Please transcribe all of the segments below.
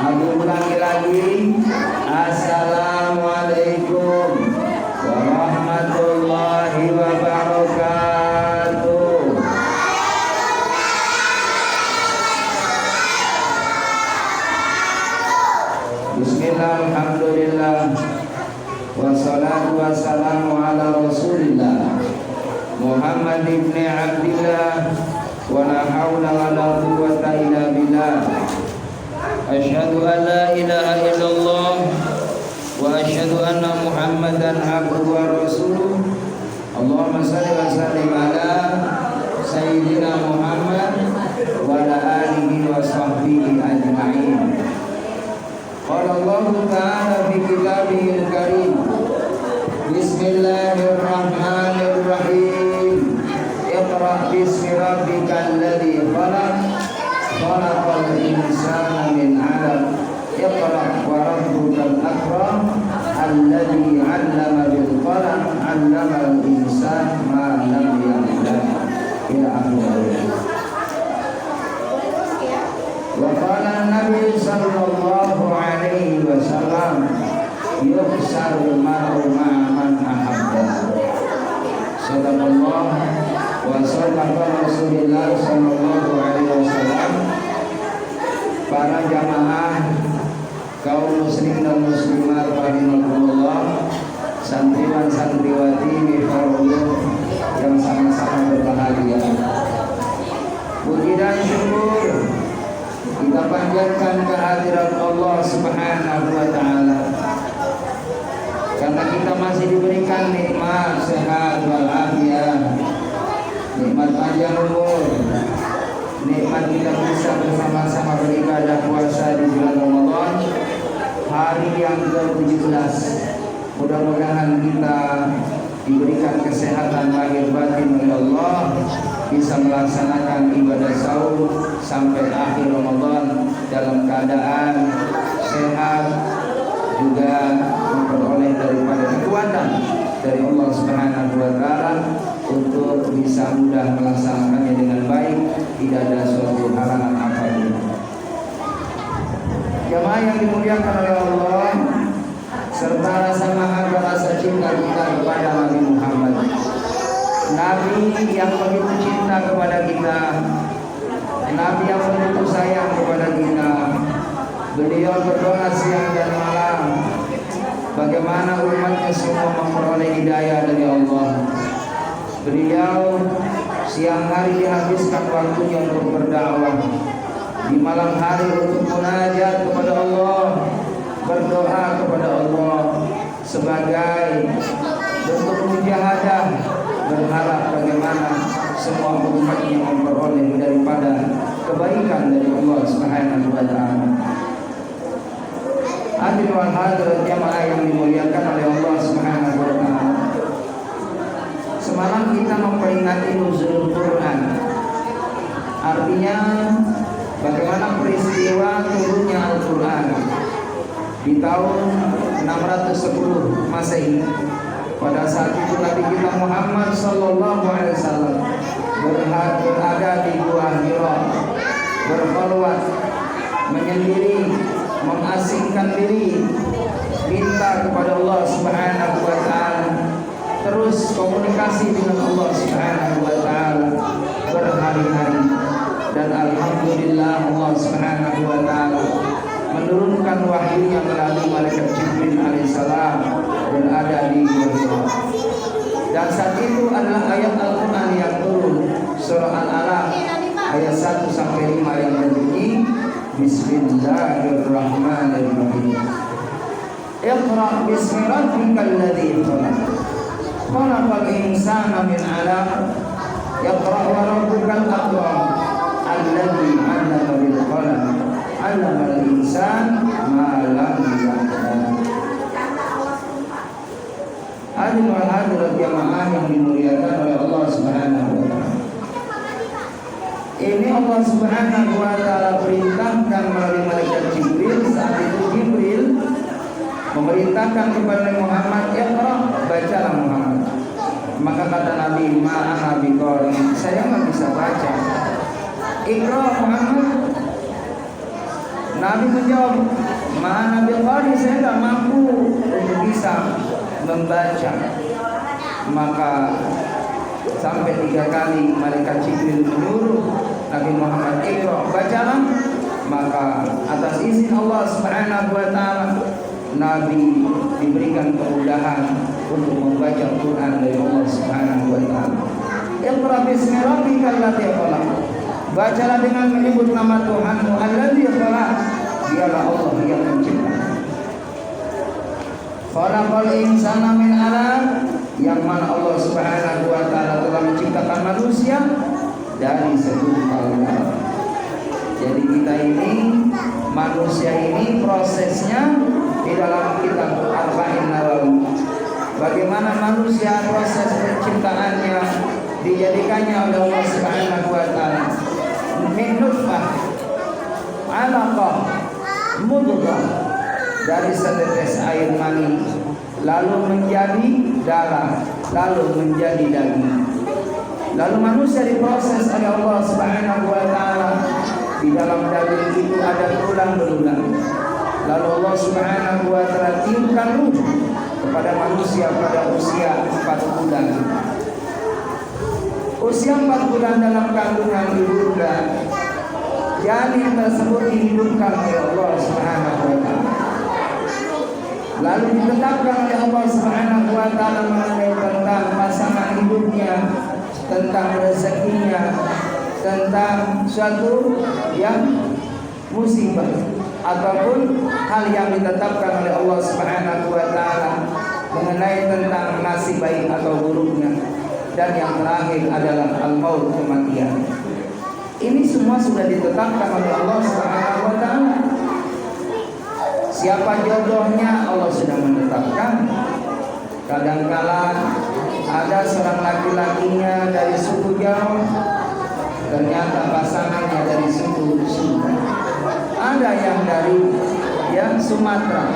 Aku ulangi lagi. Assalamualaikum warahmatullahi wabarakatuh. Bismillah, alhamdulillah, wassalatu wassalamu ala rasulillah Muhammad ibn Abdillah, wa la hawla wa la quwwata illa billah. Asyhadu an la ilaha illallah wa asyhadu anna Muhammadan abduhu wa rasuluh. Allahumma shalli wa sallim ala sayyidina Muhammad wa ala alihi wa sahbihi ajma'in. Qala Allah ta'ala fi kitabihil karim. Bismillahirrahmanirrahim. Iqra bismi rabbikal ladzi khalaq. Khalaqal insana min 'alaq. Iqra wa rabbukal akram. Alladzi 'allama bil qalam. 'allamal insana ma lam ya'lam. Ila akhir. Wa qala Nabi sallallahu alaihi wasallam, yuhsarul mar'u ma'aman ahabba. Sadaqallah wa sadaqa Rasulullah sallallahu alaihi wasallam. Para jamaah kaum muslim dan muslimat rahimakumullah, santriwan santriwati mifarullah yang sama-sama berbahagia. Puji dan syukur kita panjatkan kehadirat Allah Subhanahu wa taala. Karena kita masih diberikan nikmat sehat wal afiat, nikmat panjang umur, nikmat kita bisa bersama-sama beribadah puasa di bulan Ramadan, hari yang ke-17. Mudah-mudahan kita diberikan kesehatan lahir batin oleh Allah, bisa melaksanakan ibadah sahur sampai akhir Ramadan dalam keadaan sehat, juga memperoleh daripada kekuatan dari Allah Subhanahu wa taala untuk bisa mudah melaksanakannya dengan baik, tidak ada suatu halangan apapun. Jamaah yang dimuliakan oleh Allah, serta rasa mahabbah, rasa cinta kita kepada Nabi Muhammad, Nabi yang begitu cinta kepada kita, Nabi yang begitu sayang kepada kita. Beliau berdoa siang dan malam bagaimana umatnya semua memperoleh hidayah dari Allah. Beliau siang hari dihabiskan waktunya untuk berdakwah, di malam hari untuk munajat kepada Allah, berdoa kepada Allah sebagai bentuk mujahadah, berharap bagaimana semua umatnya memperoleh daripada kebaikan dari Allah Subhanahu wa taala. Hadirin wal hadirat jamaah yang dimuliakan oleh Allah Subhanahu wa taala. Semalam kita memperingati nuzul Quran. Artinya bagaimana peristiwa turunnya Al-Quran di tahun 610 Masehi. Pada saat itu Nabi kita Muhammad sallallahu alaihi wasallam berada di Gua Hira, berkhulwat, menyendiri, mengasingkan diri, minta kepada Allah Subhanahu wa taala, terus komunikasi dengan Allah Subhanahu wa taala berhari-hari. Dan alhamdulillah Allah Subhanahu wa taala menurunkan wahyunya melalui malaikat Jibril alaihissalam berada di Gua. Dan saat itu adalah ayat Al-Quran yang turun, surah Al-Alaq ayat 1 sampai 5 yang berbunyi Bismillahirrahmanirrahim. Iqra bismi rabbikal ladzi khalaq. Khalaqal insana min 'alaq. Iqra wa rabbukal akram. Alladzi 'allama bil qalam. 'allamal insana ma lam ya'lam. Hadirin wal hadirat jamaah yang dimuliakan oleh Allah Subhanahu wa taala. Ini Allah Subhanahu wa taala perintahkan melalui malaikat Jibril. Saat itu Jibril memerintahkan kepada Muhammad, "Iqra, bacalah Muhammad." Maka kata Nabi, "Ma'ana biqari." Saya nggak bisa baca. "Iqra Muhammad." Nabi menjawab, "Mana biqari, saya tidak mampu untuk bisa membaca." Maka sampai 3 kali malaikat Jibril menyuruh Nabi Muhammad, "Iqra, bacalah." Maka atas izin Allah Subhanahu wa taala, Nabi diberikan kemudahan untuk membaca Quran dari Allah Subhanahu wa taala. Iqra bismi rabbikal ladzi khalaq. Bacalah dengan menyebut nama Tuhanmu alladzi khalaq. Dialah Allah yang mencipta. Khalaqal insana min 'alaq, yang mana Allah Subhanahu wa taala telah menciptakan manusia dari segumpal darah. Jadi kita ini, manusia ini prosesnya di dalam kitab Arba'in Nawawi. Bagaimana manusia proses penciptaannya, dijadikannya oleh Allah Subhanahu wa taala min nutfah, 'alaqah, mudghah, dari setetes air mani, lalu menjadi darah, lalu menjadi daging. Lalu manusia diproses oleh Allah Subhanahu wa taala. Di dalam daging itu ada tulang belulang. Lalu Allah Subhanahu wa taala tiupkan ruh kepada manusia pada usia 4 bulan. Usia 4 bulan dalam kandungan ibunda, janin tersebut dihidupkan oleh Allah Subhanahu wa taala. Lalu ditetapkan oleh Allah Subhanahu wa taala mengenai tentang pasangan hidupnya, tentang rezekinya, tentang suatu yang musibah ataupun hal yang ditetapkan oleh Allah Subhanahu wa taala mengenai tentang nasib baik atau buruknya, dan yang terakhir adalah al-maut, kematian. Ini semua sudah ditetapkan oleh Allah Subhanahu wa taala. Siapa jodohnya Allah sudah menetapkan. Kadangkala ada seorang laki-lakinya dari suku Jawa, ternyata pasangannya dari suku Sunda. Ada yang dari Sumatera,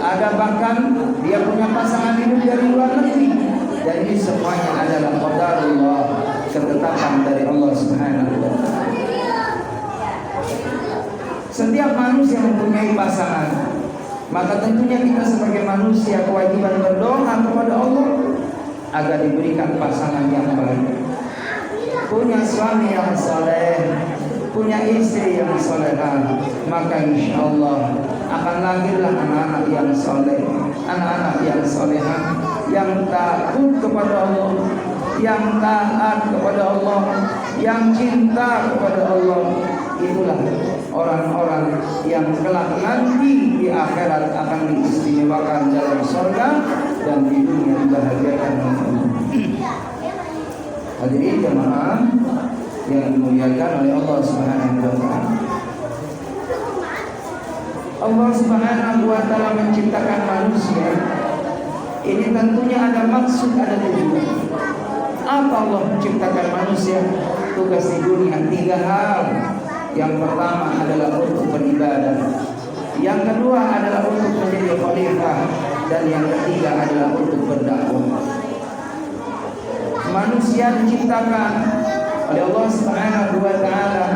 ada bahkan dia punya pasangan hidup dari luar negeri. Dan ini semuanya adalah qadarullah, ketetapan dari Allah Subhanahu wa taala. Setiap manusia mempunyai pasangan, maka tentunya kita sebagai manusia kewajiban berdoa kepada Allah agar diberikan pasangan yang baik. Punya suami yang saleh, punya istri yang salehah, maka insya Allah akan lahirlah anak-anak yang saleh, anak-anak yang salehah, yang takut kepada Allah, yang taat kepada Allah, yang cinta kepada Allah. Itulah orang-orang yang kelak nanti di akhirat akan diistimewakan dalam surga dan di dunia dibahagiakan oleh Allah. Hadirin jemaah yang dimuliakan oleh Allah Subhanahu wa taala. Allah Subhanahu wa taala menciptakan manusia. Ini tentunya ada maksud, ada tujuan. Apa Allah menciptakan manusia? Tugas di dunia 3 hal. Yang pertama adalah untuk beribadah, yang kedua adalah untuk menjadi khalifah, dan yang ketiga adalah untuk berdakwah. Manusia diciptakan oleh Allah Subhanahu wa taala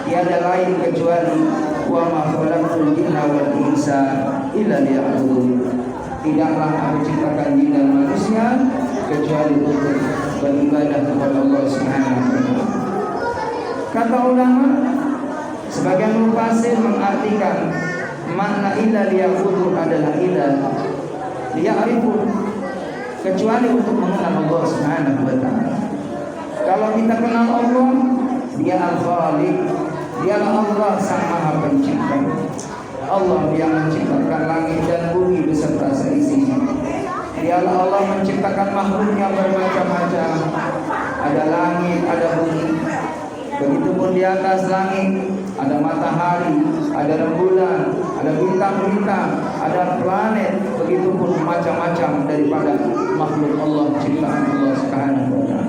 tiada lain kecuali wa ma khalaqtul jinna wal insa illa liya'budun. Tidaklah aku ciptakan jin dan manusia kecuali untuk beribadah kepada Allah Subhanahu wa taala. Kata ulama, sebagian mufassir mengartikan makna illa liya'budun adalah illa liya'rifun, kecuali untuk mengenal Allah Subhanahu wa taala. Kalau kita kenal Allah, Dia Al-Khaliq, Dialah Allah Sang Maha Pencipta. Allah yang menciptakan langit dan bumi beserta seisinya. Dialah Allah menciptakan makhluknya bermacam-macam. Ada langit, ada bumi. Begitupun di atas langit ada matahari, ada rembulan, ada bintang-bintang, ada planet. Begitupun macam-macam daripada makhluk Allah, ciptaan Allah Subhanahu wa taala.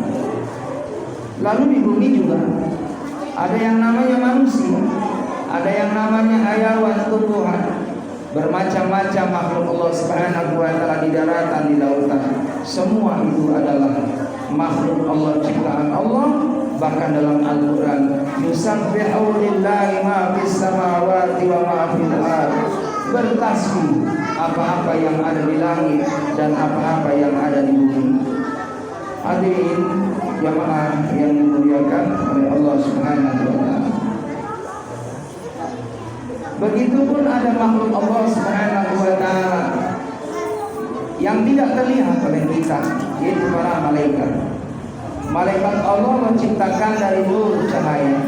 Lalu di bumi juga ada yang namanya manusia, ada yang namanya hayawan, tumbuhan, bermacam-macam makhluk Allah Subhanahu wa taala di daratan, di lautan. Semua itu adalah makhluk Allah, ciptaan Allah, Bahkan dalam Al-Quran, yusabbihu lillahi ma fis samawati wa ma fil ardh, bertasbih apa-apa yang ada di langit dan apa-apa yang ada di bumi. Hadirin jamaah yang dimuliakan oleh Allah Subhanahu wa taala. Begitupun ada makhluk Allah Subhanahu wa taala yang tidak terlihat oleh kita, yaitu para malaikat. Malaikat Allah menciptakan dari nur cahaya.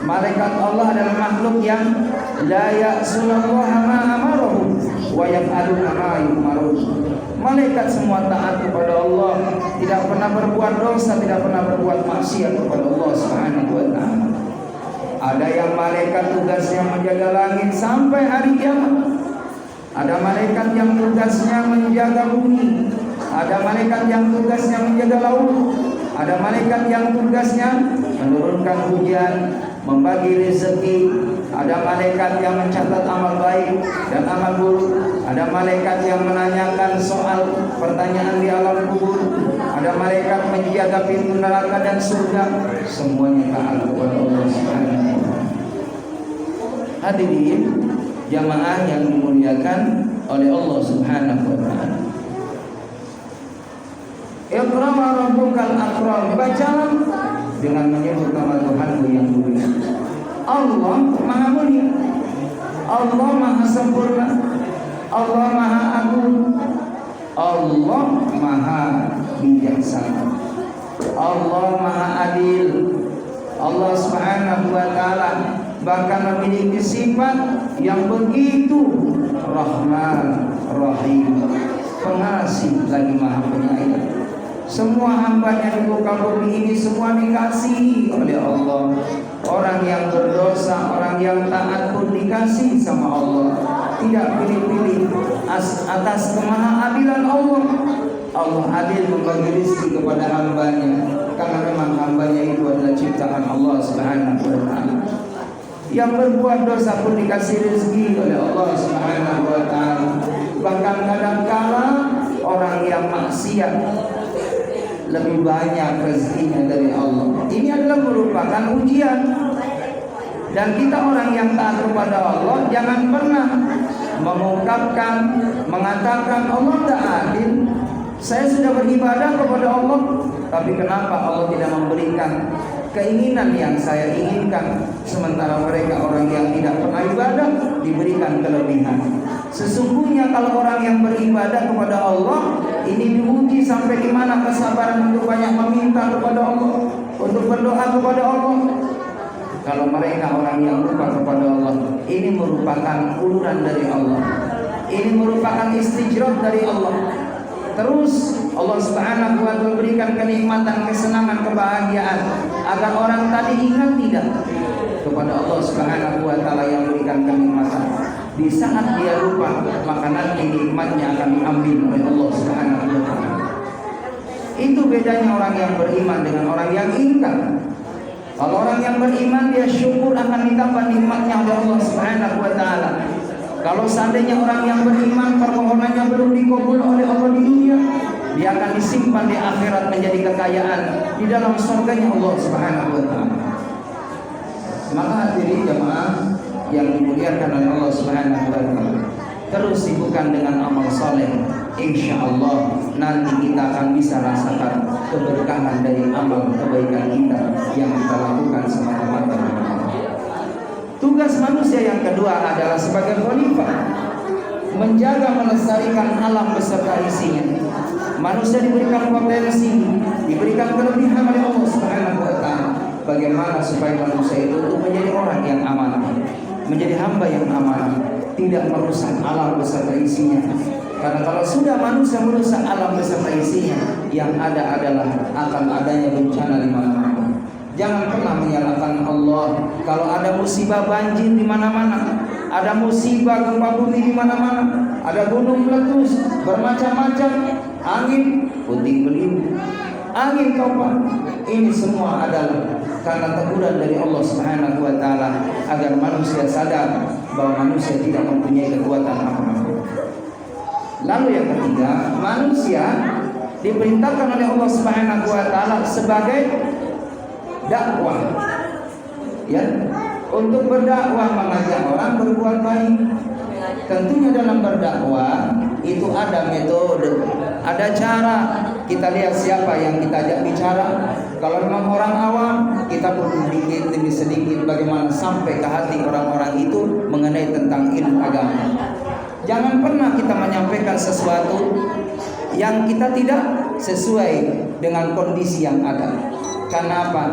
Malaikat Allah adalah makhluk yang la ya'sunallaha ma amaruhu wa yaf'aluna ma yu'marun. Malaikat semua taat kepada Allah, tidak pernah berbuat dosa, tidak pernah berbuat maksiat kepada Allah Subhanahu wa taala. Ada yang malaikat tugasnya menjaga langit sampai hari kiamat. Ada malaikat yang tugasnya menjaga bumi. Ada malaikat yang tugasnya menjaga laut. Ada malaikat yang tugasnya menurunkan hujan, membagi rezeki. Ada malaikat yang mencatat amal baik dan amal buruk. Ada malaikat yang menanyakan soal pertanyaan di alam kubur. Ada malaikat menjaga pintu neraka dan surga. Semuanya taat kepada Allah Subhanahu wa taala. Hadirin jamaah yang dimuliakan oleh Allah Subhanahu wa taala. Iqra wa rabbukal akram, bacalah dengan menyebut nama Tuhanmu yang mulia. Allah Maha Mulia, Allah Maha Sempurna, Allah Maha Agung, Allah Maha Bijaksana, Allah Maha Adil. Allah Subhanahu wa taala bahkan memiliki sifat yang begitu Rahman, Rahim, pengasih lagi Maha Penyayang. Semua hambanya di muka bumi ini semua dikasihi oleh Allah. Orang yang berdosa, orang yang taat pun dikasihi sama Allah. Tidak pilih-pilih atas kemaha-adilan Allah. Allah adil membagi rezeki kepada hambanya, karena memang hambanya itu adalah ciptaan Allah Subhanahu wa taala. Yang berbuat dosa pun dikasih rezeki oleh Allah Subhanahu wa taala. Bahkan kadang-kala orang yang maksiat lebih banyak rezekinya dari Allah. Ini adalah merupakan ujian. Dan kita orang yang taat kepada Allah jangan pernah mengungkapkan, mengatakan Allah tidak adil. Saya sudah beribadah kepada Allah, tapi kenapa Allah tidak memberikan keinginan yang saya inginkan, sementara mereka orang yang tidak pernah ibadah diberikan kelebihan. Sesungguhnya kalau orang yang beribadah kepada Allah ini diuji sampai di mana kesabaran untuk banyak meminta kepada Allah, untuk berdoa kepada Allah. Kalau mereka orang yang lupa kepada Allah, ini merupakan uluran dari Allah, ini merupakan istijrab dari Allah. Terus Allah Subhanahu wa taala berikan kenikmatan, kesenangan, kebahagiaan agar orang tadi ingat tidak kepada Allah Subhanahu wa taala yang berikan kenikmatan. Di saat dia lupa, maka nanti nikmatnya akan diambil oleh Allah Subhanahu wa taala. Itu bedanya orang yang beriman dengan orang yang ingkar. Kalau orang yang beriman dia syukur akan ditambah nikmatnya oleh Allah Subhanahu wa taala. Kalau seandainya orang yang beriman permohonannya belum dikabul oleh Allah di dunia, dia akan disimpan di akhirat menjadi kekayaan di dalam surganya Allah Subhanahu wa taala. Maka hadirin jemaah yang dimuliakan oleh Allah Subhanahu wa taala, terus sibukkan dengan amal saleh. Insyaallah nanti kita akan bisa rasakan keberkahan dari amal kebaikan kita yang kita lakukan semata-mata. Tugas manusia yang kedua adalah sebagai khalifah, menjaga melestarikan alam beserta isinya. Manusia diberikan potensi, diberikan kelebihan oleh Allah Subhanahu wa taala. Bagaimana supaya manusia itu menjadi orang yang amanah, menjadi hamba yang amanah, tidak merusak alam beserta isinya. Karena kalau sudah manusia merusak alam beserta isinya, yang ada adalah akan adanya bencana di mana-mana. Jangan pernah menyalahkan Allah. Kalau ada musibah banjir di mana-mana, ada musibah gempa bumi di mana-mana, ada gunung meletus, bermacam-macam, angin puting beliung, angin topan, ini semua adalah karena teguran dari Allah Subhanahu wa taala agar manusia sadar bahwa manusia tidak mempunyai kekuatan apa-apa. Lalu yang ketiga, manusia diperintahkan oleh Allah Subhanahu wa taala sebagai dakwah. Ya, untuk berdakwah mengajak orang berbuat baik. Tentunya dalam berdakwah itu ada metode, ada cara. Kita lihat siapa yang kita ajak bicara. Kalau memang orang awam, kita perlu sedikit demi sedikit bagaimana sampai ke hati orang-orang itu mengenai tentang ilmu agama. Jangan pernah kita menyampaikan sesuatu yang kita tidak sesuai dengan kondisi yang ada. Karena apa?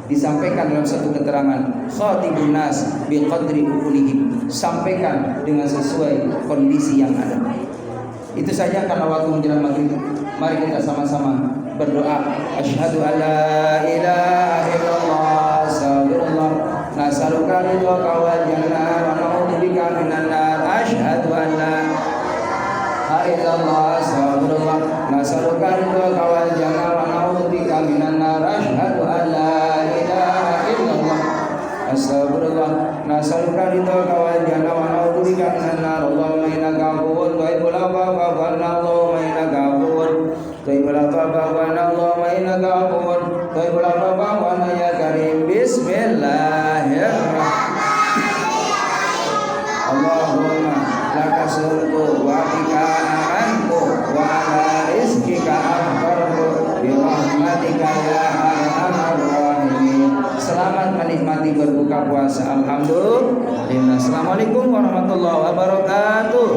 Disampaikan dalam satu keterangan, khatibun nas biqadri uqulihim, sampaikan dengan sesuai kondisi yang ada. Itu saja karena waktu menjelang maghrib. Mari kita sama-sama berdoa. Asyhadu an la ilaha illallah, astagfirullah, nas'aluka ridhaka wal jannah wa na'udzubika minan nar. Asyhadu an la ilaha illallah, astagfirullah, nas'aluka ridhaka wal jannah wa na'udzubika minan nar. Asyhadu an la astagfirullah, nas'aluka ridhaka wal jannah wa na'udzubika minan nar. Allahumma innaka afuwwun tuhibbul afwa fa'fu 'anna. Allahumma innaka afuwwun tuhibbul afwa fa'fu 'anna. Allahumma innaka afuwwun tuhibbul afwa fa'fu 'anna ya karim. Bismillahirrahmanirrahim. Allahumma laka surtu wa bika amantu wa ala rizqika aftartu bi rahmatika ya arhamar rahimin. Selamat menikmati berbuka puasa. Alhamdulillah. Assalamualaikum warahmatullahi wabarakatuh.